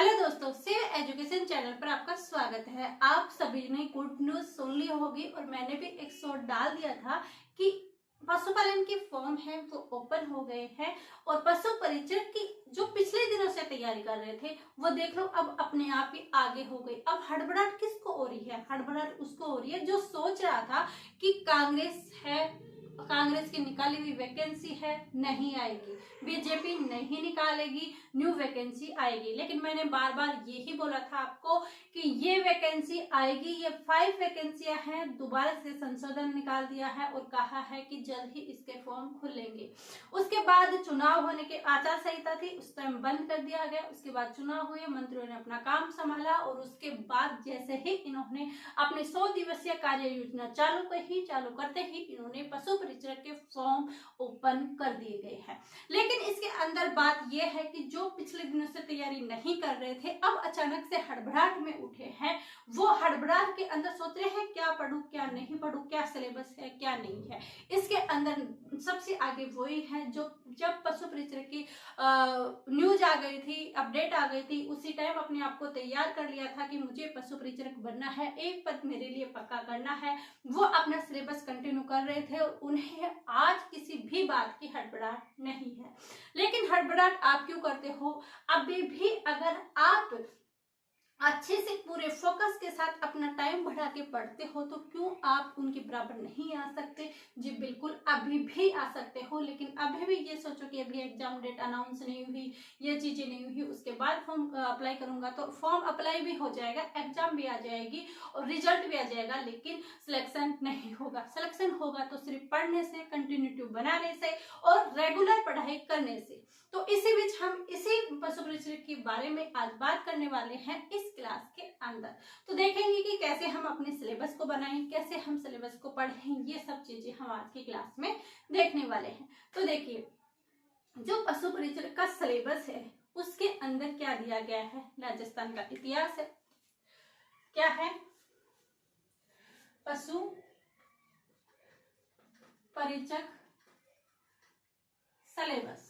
Hello दोस्तों, save education channel पर आपका स्वागत है। आप सभी ने गुड न्यूज सुन ली होगी और मैंने भी एक शॉर्ट डाल दिया था कि पशुपालन के फॉर्म है वो ओपन हो गए हैं और पशु परिचर की जो पिछले दिनों से तैयारी कर रहे थे वो देख लो अब अपने आप ही आगे हो गई। अब हड़बड़ाहट किसको हो रही है? हड़बड़ाहट उसको हो रही है जो सोच रहा था कि कांग्रेस की निकाली हुई वैकेंसी है, नहीं आएगी, बीजेपी नहीं निकालेगी, न्यू वैकेंसी आएगी। लेकिन मैंने बार बार यही बोला था आपको कि ये वैकेंसी आएगी। ये 5 वैकेंसियां हैं, दोबारा से संशोधन निकाल दिया है और कहा है कि जल्द ही इसके फॉर्म खुलेंगे। उसके बाद चुनाव होने के आचार संहिता थी, उस टाइम बंद कर दिया गया। उसके बाद चुनाव हुए, मंत्रियों ने अपना काम संभाला और उसके बाद जैसे ही इन्होंने अपने 100 दिवसीय कार्य योजना चालू करते ही इन्होंने पशु परिचर के फॉर्म ओपन कर दिए गए हैं। लेकिन इसके अंदर बात यह है कि जो पिछले दिनों से तैयारी नहीं कर रहे थे अब अचानक से हड़बड़ाहट में उठे हैं। वो हड़बड़ाहट के अंदर सोच रहे हैं क्या पढूं क्या नहीं पढूं, क्या सिलेबस है क्या नहीं है। इसके अंदर सबसे आगे वही है जो जब पशु परिचर की न्यूज आ गई थी, अपडेट आ गई थी, उसी टाइम अपने आप को तैयार कर लिया था कि मुझे पशु परिचरक बनना है, एक पद मेरे लिए पक्का करना है। वो अपना सिलेबस कंटिन्यू कर रहे थे और उन्हें आज किसी भी बात की हड़बड़ाहट नहीं है। लेकिन हड़बड़ाहट आप क्यों करते हो? अभी भी अगर आप अच्छे से पूरे फोकस के साथ अपना टाइम बढ़ा के पढ़ते हो तो क्यों आप उनके बराबर नहीं आ सकते? जी बिल्कुल, अभी भी आ सकते हो। लेकिन अभी भी ये सोचो कि अभी एग्जाम डेट अनाउंस नहीं हुई, ये चीजें नहीं हुई, उसके बाद फॉर्म अप्लाई करूंगा तो फॉर्म अप्लाई भी हो जाएगा, एग्जाम भी आ जाएगी और रिजल्ट भी आ जाएगा, लेकिन सिलेक्शन नहीं होगा। सिलेक्शन होगा तो सिर्फ पढ़ने से, कंटिन्यूटी बनाने से और रेगुलर पढ़ाई करने से। तो इसी बीच हम इसी पशु परिचर के बारे में आज बात करने वाले हैं इस क्लास के अंदर। तो देखेंगे कि कैसे हम अपने सिलेबस को बनाएं, कैसे हम सिलेबस को पढ़ें, ये सब चीजें हम आज की क्लास में देखने वाले हैं। तो देखिए, जो पशु परिचर का सिलेबस है उसके अंदर क्या दिया गया है? राजस्थान का इतिहास है, क्या है? पशु परिचर सिलेबस।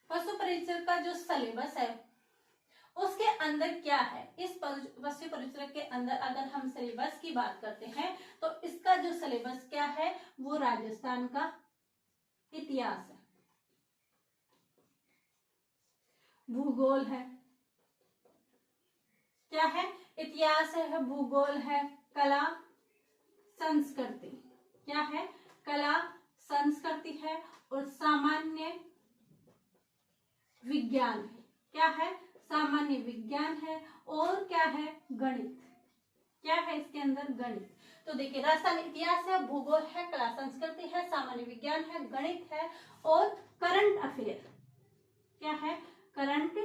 पशु परिचर का जो सिलेबस है उसके अंदर क्या है? इस पशु परिचर के अंदर अगर हम सिलेबस की बात करते हैं तो इसका जो सिलेबस क्या है वो राजस्थान का इतिहास है, भूगोल है, क्या है? इतिहास है, भूगोल है, कला संस्कृति, क्या है? कला संस्कृति है और सामान्य विज्ञान है, क्या है? सामान्य विज्ञान है और क्या है? गणित, क्या है इसके अंदर? गणित। तो देखिए, राजस्थान इतिहास है, भूगोल है, कला संस्कृति है, सामान्य विज्ञान है, गणित है और करंट अफेयर, क्या है? Current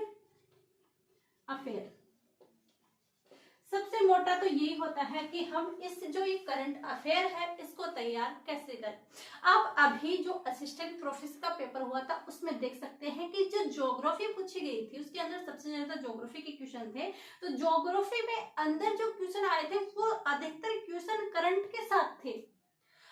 affair. सबसे मोटा तो यही होता है कि हम इस जो ये करंट अफेयर है इसको तैयार कैसे करें। आप अभी जो असिस्टेंट प्रोफेसर का पेपर हुआ था उसमें देख सकते हैं कि जो ज्योग्राफी पूछी गई थी उसके अंदर सबसे ज्यादा ज्योग्राफी के क्वेश्चन थे। तो ज्योग्राफी में अंदर जो क्वेश्चन आए थे वो अधिकतर क्वेश्चन करंट के साथ थे,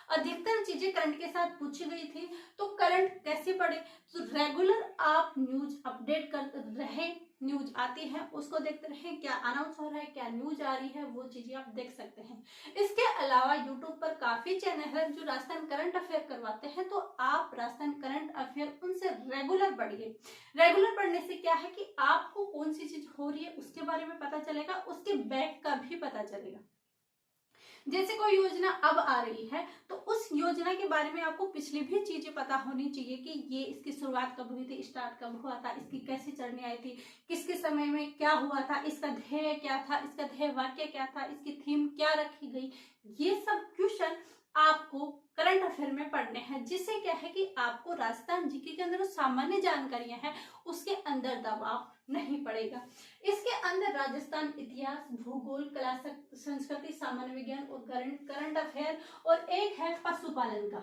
अधिकतर चीजें करंट के साथ पूछी गई थी। तो करंट कैसे पढ़े? तो रेगुलर आप न्यूज अपडेट कर रहे, न्यूज आती है उसको देखते रहे, क्या अनाउंस हो रहा है, क्या न्यूज आ रही है, वो चीजें आप देख सकते हैं। इसके अलावा यूट्यूब पर काफी चैनल है जो राजस्थान करंट अफेयर करवाते हैं, तो आप राजस्थान करंट अफेयर उनसे रेगुलर पढ़िए। रेगुलर पढ़ने से क्या है कि आपको कौन सी चीज हो रही है उसके बारे में पता चलेगा, उसके बैक का भी पता चलेगा। जैसे कोई योजना अब आ रही है तो उस योजना के बारे में आपको पिछली भी चीजें पता होनी चाहिए कि ये इसकी शुरुआत कब हुई थी, स्टार्ट कब हुआ था, इसकी कैसी चलनी आई थी, किसके समय में क्या हुआ था, इसका ध्येय क्या था, इसका ध्येय वाक्य क्या था, इसकी थीम क्या रखी गई। ये सब क्वेश्चन आपको करंट अफेयर में पढ़ने हैं, जिससे क्या है कि आपको राजस्थान जीके के अंदर सामान्य जानकारियां हैं उसके अंदर दबाव नहीं पड़ेगा। इसके अंदर राजस्थान इतिहास, भूगोल, कला संस्कृति, सामान्य विज्ञान और करंट अफेयर और एक है पशुपालन का।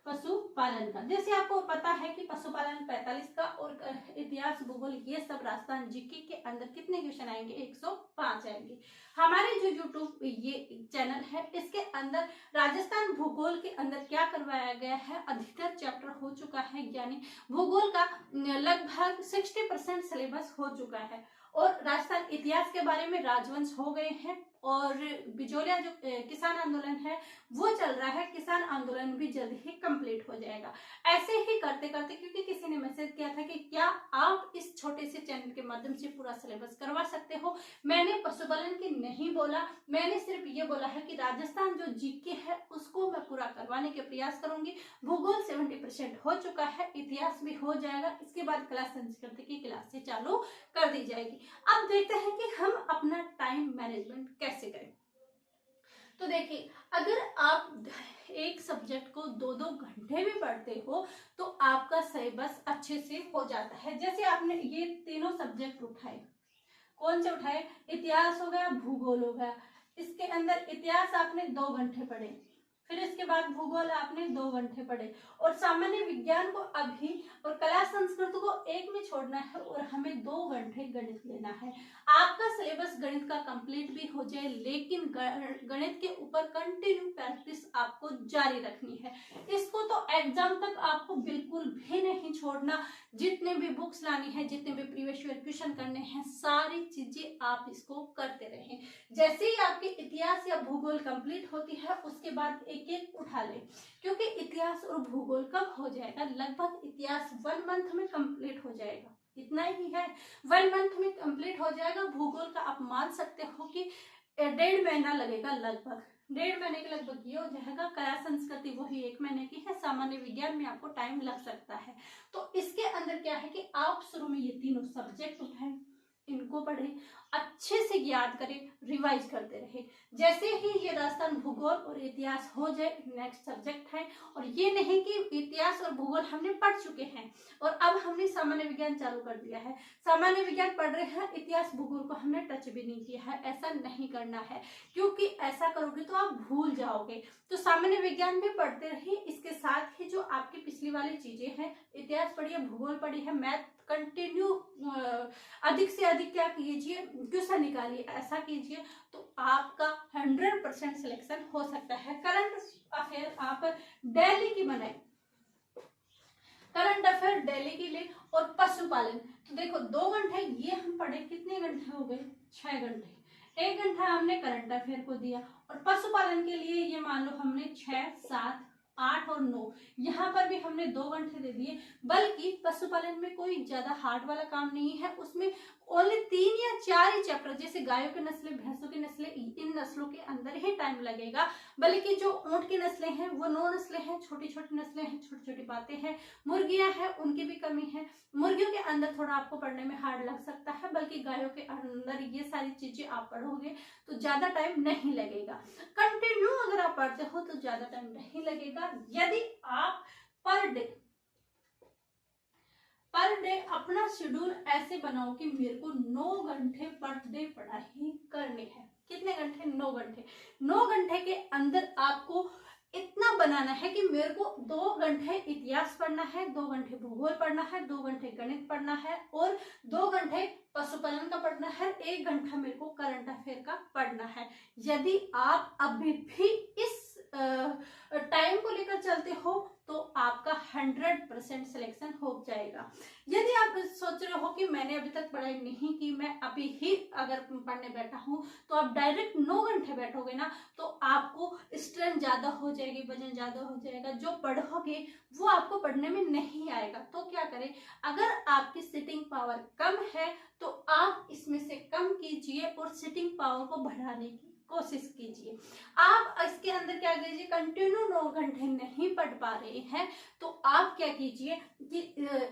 पशुपालन का। जैसे आपको पता है कि पशुपालन 45 का और इतिहास भूगोल ये सब राजस्थान जीके के अंदर कितने क्वेश्चन आएंगे, 105 आएंगे। हमारे जो यूट्यूब ये चैनल है इसके अंदर राजस्थान भूगोल के अंदर क्या करवाया गया है, अधिकतर चैप्टर हो चुका है, यानी भूगोल का लगभग 60% सिलेबस हो चुका है। और राजस्थान इतिहास के बारे में राजवंश हो गए हैं और बिजोलिया जो किसान आंदोलन है वो चल रहा है, किसान आंदोलन भी जल्द ही कंप्लीट हो जाएगा। ऐसे ही करते करते, क्योंकि किसी ने मैसेज किया था कि क्या आप इस छोटे से चैनल के माध्यम से पूरा सिलेबस करवा सकते हो, मैंने पशुपालन की नहीं बोला, मैंने सिर्फ ये बोला है कि राजस्थान जो जीके है उसको मैं पूरा करवाने के प्रयास करूंगी। भूगोल 70% हो चुका है, इतिहास भी हो जाएगा, इसके बाद क्लास संस्कृति की क्लास से चालू कर दी जाएगी। अब देखते हैं कि हम अपना टाइम मैनेजमेंट कैसे करें। तो देखिए, अगर आप एक सब्जेक्ट को 2-2 घंटे भी पढ़ते हो तो आपका सिलेबस अच्छे से हो जाता है। जैसे आपने ये तीनों सब्जेक्ट उठाए, कौन से उठाए, इतिहास हो गया, भूगोल हो गया। इसके अंदर इतिहास आपने 2 घंटे पढ़े, फिर इसके बाद भूगोल आपने 2 घंटे पढ़े, और सामान्य विज्ञान को अभी और कला संस्कृत को एक में छोड़ना है और हमें 2 घंटे गणित लेना है। आपका सिलेबस गणित का कंप्लीट भी हो जाए, लेकिन गणित के ऊपर कंटिन्यू प्रैक्टिस आपको जारी रखनी है। इसको तो एग्जाम तक आपको बिल्कुल भी नहीं छोड़ना। जितने भी बुक्स लानी है, जितने भी प्रीवियस ईयर क्वेश्चन करने हैं, सारी चीजें आप इसको करते रहें। जैसे ही आपके इतिहास या भूगोल कंप्लीट होती है उसके बाद एक एक उठा ले, क्योंकि इतिहास और भूगोल कब हो जाएगा, लगभग इतिहास 1 मंथ में कंप्लीट हो जाएगा, इतना ही है, 1 मंथ में कंप्लीट हो जाएगा। भूगोल का आप मान सकते हो कि 1.5 महीना लगेगा, लगभग 1.5 महीने के लगभग ये हो जाएगा। कला संस्कृति वही 1 महीने की है, सामान्य विज्ञान में आपको टाइम लग सकता है। तो इसके अंदर क्या है कि आप शुरू में ये तीनों सब्जेक्ट उठाएं, इनको पढ़ें, अच्छे से याद करें, रिवाइज करते रहे। जैसे ही ये राजस्थान भूगोल और इतिहास हो जाए, नेक्स्ट सब्जेक्ट है। और ये नहीं कि इतिहास और भूगोल हमने पढ़ चुके हैं और अब हमने सामान्य विज्ञान चालू कर दिया है, सामान्य विज्ञान पढ़ रहे हैं, इतिहास भूगोल को हमने टच भी नहीं किया है। ऐसा नहीं करना है, क्योंकि ऐसा करोगे तो आप भूल जाओगे। तो सामान्य विज्ञान भी पढ़ते रहिए, इसके साथ ही जो आपकी पिछली वाली चीजें हैं, इतिहास पढ़िए, भूगोल पढ़िए, मैथ कंटिन्यू अधिक से अधिक क्या कीजिए, क्वेश्चन निकालिए, ऐसा कीजिए तो आपका 100% सिलेक्शन हो सकता है। करंट अफेयर आप डेली की बनाए, करंट अफेयर डेली की ले। और पशुपालन तो देखो 2 घंटे ये हम पढ़े, कितने घंटे हो गए, 6 घंटे, 1 घंटा हमने करंट अफेयर को दिया। और पशुपालन के लिए ये मान लो हमने 6, 7, 8 और 9, यहाँ पर भी हमने 2 घंटे दे दिए। बल्कि पशुपालन में कोई ज्यादा हार्ड वाला काम नहीं है, उसमें ओनली 3 या 4 ही चैप्टर, जैसे गायों की नस्लें, भैंसों की नस्लें, इन नस्लों के अंदर ही टाइम लगेगा। बल्कि जो ऊंट की नस्लें हैं वो 9 नस्लें हैं, छोटी छोटी नस्लें हैं, छोटी छोटी बातें हैं, मुर्गियां हैं उनकी भी कमी है, मुर्गियों के अंदर थोड़ा आपको पढ़ने में हार्ड लग सकता है। बल्कि गायों के अंदर ये सारी चीजें आप पढ़ोगे तो ज्यादा टाइम नहीं लगेगा। कंटिन्यू अगर आप पढ़ते हो तो ज्यादा टाइम नहीं लगेगा। यदि आप पर डे अपना शेड्यूल ऐसे बनाओ कि मेरे को 9 घंटे पर डे पढ़ाई करनी है। कितने घंटे, 9 घंटे। 9 घंटे के अंदर आपको इतना बनाना है कि मेरे को 2 घंटे इतिहास पढ़ना है, 2 घंटे भूगोल पढ़ना है, 2 घंटे गणित पढ़ना है और 2 घंटे पशुपालन का पढ़ना है, 1 घंटा मेरे को करंट अफेयर का पढ़ना है। यदि आप अभी भी इस टाइम को लेकर चलते हो तो आपका 100% सिलेक्शन हो जाएगा। यदि आप सोच रहे हो कि मैंने अभी तक पढ़ाई नहीं की, मैं अभी ही अगर पढ़ने बैठा हूं, तो आप डायरेक्ट 9 घंटे बैठोगे ना तो आपको स्ट्रेंथ ज्यादा हो जाएगी, वजन ज्यादा हो जाएगा, जो पढ़ोगे वो आपको पढ़ने में नहीं आएगा। तो क्या करें, अगर आपकी सिटिंग पावर कम है तो आप इसमें से कम कीजिए और सिटिंग पावर को बढ़ाने की कोशिश कीजिए। आप इसके अंदर क्या कीजिए, कंटिन्यू 9 घंटे नहीं पढ़ पा रहे हैं तो आप क्या कीजिए कि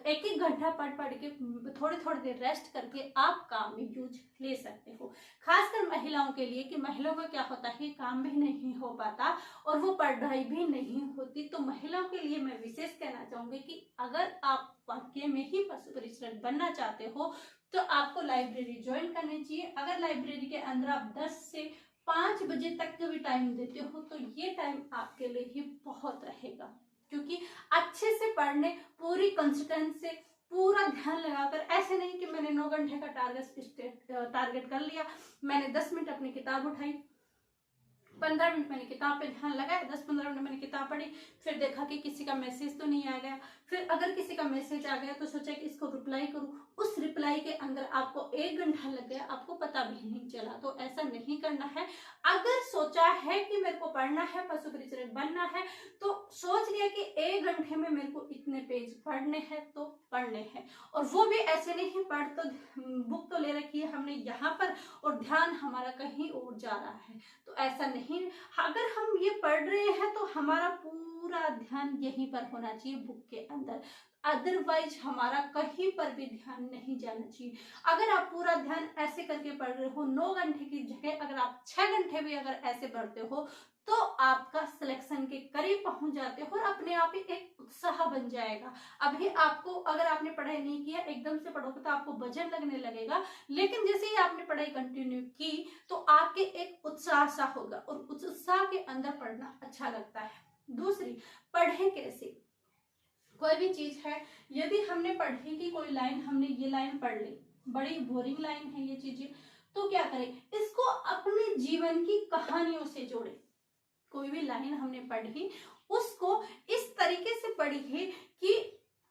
1-1 घंटा पढ़ के थोड़ी थोड़ी देर रेस्ट करके आप काम में यूज ले सकते हो। खासकर महिलाओं के लिए, कि महिलाओं का क्या होता है, काम भी नहीं हो पाता और वो पढ़ाई भी नहीं होती। तो महिलाओं के लिए मैं विशेष कहना चाहूंगी कि अगर आप वाकई में ही पशु परिचर्यक बनना चाहते हो तो आपको लाइब्रेरी ज्वाइन करनी चाहिए। अगर लाइब्रेरी के अंदर आप 10 से 5 बजे तक का भी टाइम देते हो तो ये टाइम आपके लिए ही बहुत रहेगा। क्योंकि अच्छे से पढ़ने, पूरी कंसिस्टेंसी से, पूरा ध्यान लगाकर, ऐसे नहीं कि मैंने 9 घंटे का टारगेट कर लिया, मैंने 10 मिनट अपनी किताब उठाई, 15 मिनट मैंने किताब पे ध्यान लगाया, 10-15 मिनट मैंने किताब पढ़ी, फिर देखा कि किसी का मैसेज तो नहीं आ गया, फिर अगर किसी का मैसेज आ गया तो सोचा कि इसको रिप्लाई करूं, उस रिप्लाई के अंदर आपको 1 घंटा लग गया, आपको पता भी नहीं चला। तो ऐसा नहीं करना है। अगर सोचा है कि मेरे को पढ़ना है, पशु परिचर्यक बनना है, तो सोच लिया कि 1 घंटे में मेरे को इतने पेज पढ़ने हैं तो पढ़ने हैं, और वो भी ऐसे नहीं पढ़ तो बुक तो ले रखी है हमने यहाँ पर और ध्यान हमारा कहीं और जा रहा है, तो ऐसा नहीं। अगर हम ये पढ़ रहे हैं तो हमारा पूरा ध्यान यहीं पर होना चाहिए, बुक के अंदर, अदरवाइज हमारा कहीं पर भी ध्यान नहीं जाना चाहिए। अगर आप पूरा ध्यान ऐसे करके पढ़ रहे हो, 9 घंटे की जगह अगर आप 6 घंटे भी अगर ऐसे पढ़ते हो, तो आपका सिलेक्शन के करीब पहुंच जाते हो और अपने आप ही एक उत्साह बन जाएगा। अभी आपको, अगर आपने पढ़ाई नहीं किया, एकदम से पढ़ोगे तो आपको वजन लगने लगेगा, लेकिन जैसे ही आपने पढ़ाई कंटिन्यू की तो आपके एक उत्साह सा होगा, और उस उत्साह के अंदर पढ़ना अच्छा लगता है। दूसरी, पढ़े कैसे। कोई भी चीज है, यदि हमने पढ़ी की कोई लाइन, हमने ये लाइन पढ़ ली, बड़ी बोरिंग लाइन है ये चीजें, तो क्या करें, इसको अपने जीवन की कहानियों से जोड़े। कोई भी लाइन हमने पढ़ी, उसको इस तरीके से पढ़िए कि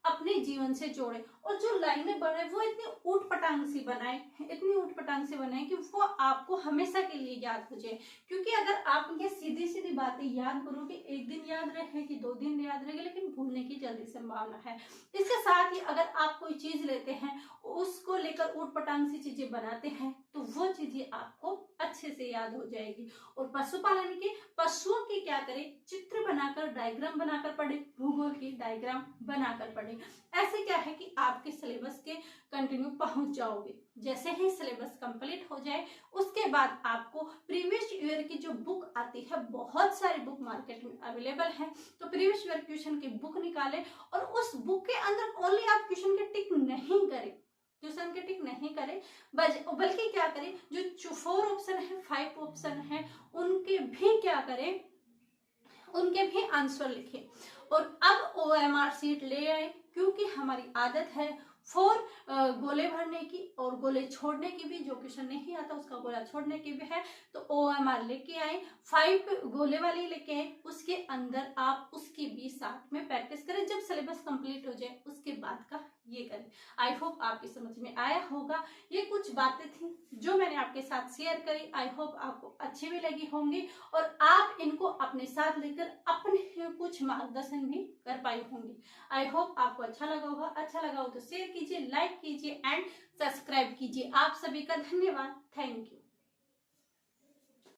अपने जीवन से जोड़े, और जो लाइनें बनाए वो इतनी ऊटपटांग सी बनाए, इतनी ऊटपटांग से बनाए कि वो आपको हमेशा के लिए याद हो जाए। क्योंकि अगर आप ये सीधी सीधी बातें याद करोगे, एक दिन याद रहेगी, 2 दिन याद रहेगी, लेकिन भूलने की जल्दी संभावना है। इसके साथ ही अगर आप कोई चीज लेते हैं, उसको लेकर ऊटपटांग सी चीजें बनाते हैं, तो वो चीजें आपको अच्छे से याद हो जाएगी। और पशुपालन के, पशुओं की क्या करें, चित्र बनाकर, डायग्राम बनाकर पढ़े, भूगोल की डायग्राम बनाकर पढ़े। ऐसे क्या है कि आपके सिलेबस के कंटिन्यू पहुंच जाओगे। जैसे ही सिलेबस कंप्लीट हो जाए, उसके बाद आपको प्रीवियस ईयर की जो बुक आती है, बहुत सारी बुक मार्केट में अवेलेबल है, तो प्रीवियस ईयर क्वेश्चन की बुक निकालें, और उस बुक के अंदर ओनली आप क्वेश्चन के टिक नहीं करें, क्वेश्चन के टिक नहीं करें, बल्कि क्या करें, जो 4 ऑप्शन है, 5 ऑप्शन है, उनके भी क्या करें, उनके भी आंसर लिखें। और अब OMR शीट ले आए, क्योंकि हमारी आदत है 4 गोले भरने की और गोले छोड़ने की भी, जो क्वेश्चन नहीं आता उसका गोला छोड़ने की भी है, तो OMR लेके आए, 5 गोले वाली लेके आए, उसके अंदर आप उसकी भी साथ में प्रैक्टिस करें। जब सिलेबस कंप्लीट हो जाए उसके बाद का ये करें। आई होप आपकी समझ में आया होगा। ये कुछ बातें थी जो मैंने आपके साथ शेयर करी, आई होप आपको अच्छी भी लगी होंगी, और आप इनको अपने साथ लेकर अपने कुछ मार्गदर्शन भी कर पाई होंगी। आई होप आपको अच्छा लगा होगा। अच्छा लगा हो तो शेयर कीजिए, लाइक कीजिए एंड सब्सक्राइब कीजिए। आप सभी का धन्यवाद। Thank you.